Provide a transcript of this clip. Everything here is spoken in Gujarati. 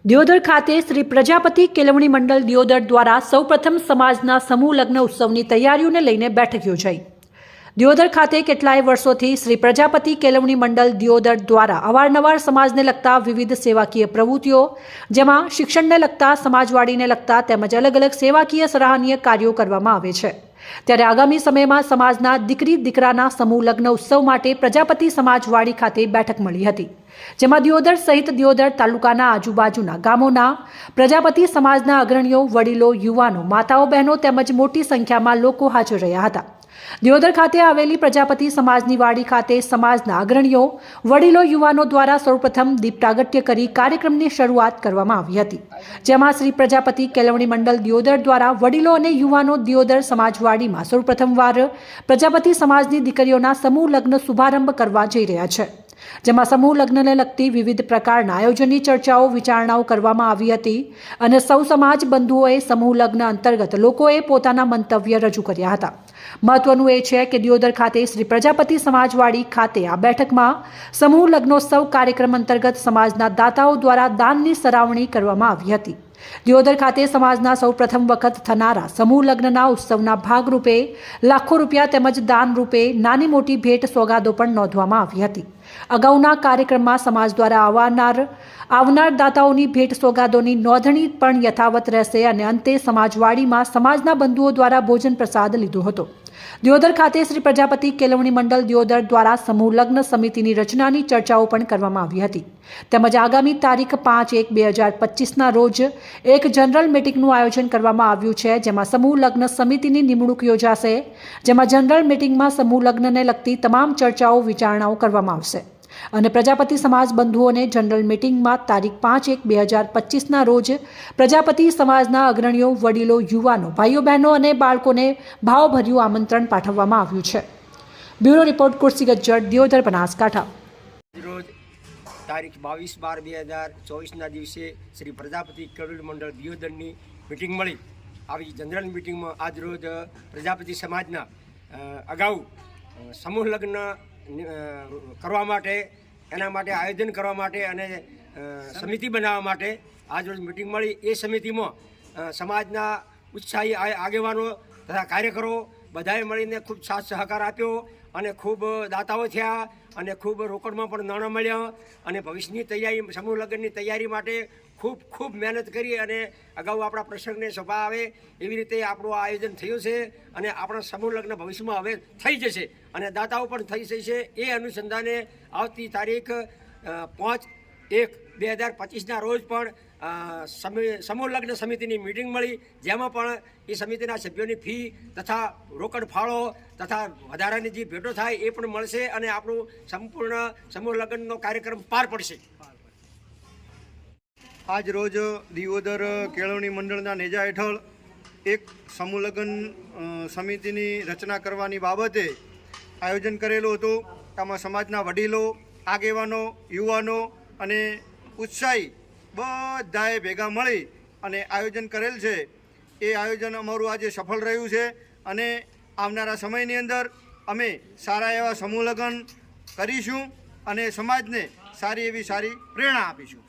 દિયોદર ખાતે શ્રી પ્રજાપતિ કેળવણી મંડળ દિયોદર દ્વારા સૌપ્રથમ સમાજના સમૂહ લગ્ન ઉત્સવની તૈયારીઓને લઈને બેઠક યોજાઈ। દિયોદર ખાતે કેટલાય વર્ષોથી શ્રી પ્રજાપતિ કેળવણી મંડળ દિયોદર દ્વારા અવારનવાર સમાજને લગતા વિવિધ સેવાકીય પ્રવૃત્તિઓ, જેમાં શિક્ષણને લગતા, સમાજવાડીને લગતા તેમજ અલગ અલગ સેવાકીય સરાહનીય કાર્યો કરવામાં આવે છે। ત્યારે આગામી સમયમાં સમાજના દીકરી દીકરાના સમૂહ લગ્ન ઉત્સવ માટે પ્રજાપતિ સમાજવાડી ખાતે બેઠક મળી હતી, જેમાં દિયોદર સહિત દિયોદર તાલુકાના આજુબાજુના ગામોના પ્રજાપતિ સમાજના અગ્રણીઓ, વડીલો, યુવાનો, માતાઓ, બહેનો તેમજ મોટી સંખ્યામાં લોકો હાજર રહ્યા હતા। દિયોદર ખાતે આવેલી પ્રજાપતિ સમાજની વાડી ખાતે સમાજના અગ્રણીઓ, વડીલો, યુવાનો દ્વારા સૌપ્રથમ દીપ પ્રાગટ્ય કરી કાર્યક્રમની શરૂઆત કરવામાં આવી હતી, જેમાં શ્રી પ્રજાપતિ કેળવણી મંડળ દિયોદર દ્વારા વડીલો અને યુવાનો દિયોદર સમાજવાડીમાં સૌપ્રથમવાર પ્રજાપતિ સમાજની દીકરીઓના સમૂહ લગ્ન શુભારંભ કરવા જઈ રહ્યા છે, જેમાં સમૂહ લગ્નને લગતી વિવિધ પ્રકારના આયોજનની ચર્ચાઓ, વિચારણાઓ કરવામાં આવી હતી અને સૌ સમાજ બંધુઓએ સમૂહ લગ્ન અંતર્ગત લોકોએ પોતાના મંતવ્ય રજૂ કર્યા હતા। મહત્વનું એ છે કે દિયોદર ખાતે શ્રી પ્રજાપતિ સમાજવાડી ખાતે આ બેઠકમાં સમૂહ લગ્નોત્સવ કાર્યક્રમ અંતર્ગત સમાજના દાતાઓ દ્વારા દાનની સરાવણી કરવામાં આવી હતી। દિયોદર ખાતે સમાજના સૌ પ્રથમ વખત થનારા સમૂહ લગ્નના ઉત્સવના ભાગરૂપે લાખો રૂપિયા તેમજ દાન રૂપે નાની મોટી ભેટ સોગાદો પણ નોંધવામાં આવી હતી। અગાઉના કાર્યક્રમમાં સમાજ દ્વારા આવનાર દાતાઓની ભેટ સોગાદોની નોંધણી પણ યથાવત રહેશે અને અંતે સમાજવાડીમાં સમાજના બંધુઓ દ્વારા ભોજન પ્રસાદ લીધો હતો। દિયોદર ખાતે શ્રી પ્રજાપતિ કેળવણી મંડળ દિયોદર દ્વારા સમૂહ લગ્ન સમિતિની રચનાની ચર્ચાઓ પણ કરવામાં આવી હતી, તેમજ આગામી તારીખ 5/1/2025ના રોજ એક જનરલ મીટિંગનું આયોજન કરવામાં આવ્યું છે, જેમાં સમૂહ લગ્ન સમિતિની નિમણૂક યોજાશે, જેમાં જનરલ મીટિંગમાં સમૂહ લગ્નને લગતી તમામ ચર્ચાઓ, વિચારણાઓ કરવામાં આવશે અને પ્રજાપતિ સમાજ બંધુઓને જનરલ મીટિંગમાં તારીખ 5/1/2025ના રોજ પ્રજાપતિ સમાજના અગ્રણીઓ, વડીલો, યુવાનો, ભાઈઓ, બહેનો અને બાળકોને ભાવભર્યું આમંત્રણ પાઠવવામાં આવ્યું છે। Bureau report, Kursi Gajjar, Deodar, Banaskantha. રોજ તારીખ 22/12/2024ના દિવસે શ્રી પ્રજાપતિ કેળવણી મંડળ દિયોદરની મિટિંગ મળી। આવી જનરલ મિટિંગમાં આજ રોજ પ્રજાપતિ સમાજના અગાઉ સમૂહ લગ્ન કરવા માટે, એના માટે આયોજન કરવા માટે અને સમિતિ બનાવવા માટે આજ રોજ મિટિંગ મળી। એ સમિતિમાં સમાજના ઉત્સાહી આગેવાનો તથા કાર્યકરો બધાએ મળીને ખૂબ સાથ સહકાર આપ્યો અને ખૂબ દાતાઓ થયા અને ખૂબ રોકડમાં પણ નાણાં મળ્યા અને ભવિષ્યની તૈયારી, સમૂહ લગ્નની તૈયારી માટે ખૂબ મહેનત કરી અને અગાઉ આપણા પ્રસંગને શોભા આવે એવી રીતે આપણું આયોજન થયું છે અને આપણા સમૂહ લગ્ન ભવિષ્યમાં હવે થઈ જશે અને દાતાઓ પણ થઈ જશે। એ અનુસંધાને આવતી તારીખ 5/1/2025ના રોજ પણ સમૂહ લગ્ન સમિતિની મિટિંગ મળી, જેમાં પણ એ સમિતિના સભ્યોની ફી તથા રોકડ ફાળો તથા વધારાની જે ભેટો થાય એ પણ મળશે અને આપણું સંપૂર્ણ સમૂહ લગ્નનો કાર્યક્રમ પાર પડશે। આજ રોજ દિયોદર કેળવણી મંડળના નેજા હેઠળ એક સમૂહ લગ્ન સમિતિની રચના કરવાની બાબતે આયોજન કરેલું હતું। આમાં સમાજના વડીલો, આગેવાનો, યુવાનો અને ઉત્સાહી બધાએ ભેગા મળી અને આયોજન કરેલ છે। એ આયોજન અમારું આજે સફળ રહ્યું છે અને આવનારા સમયની અંદર અમે સારા એવા સમૂહ લગ્ન કરીશું અને સમાજને સારી પ્રેરણા આપીશું।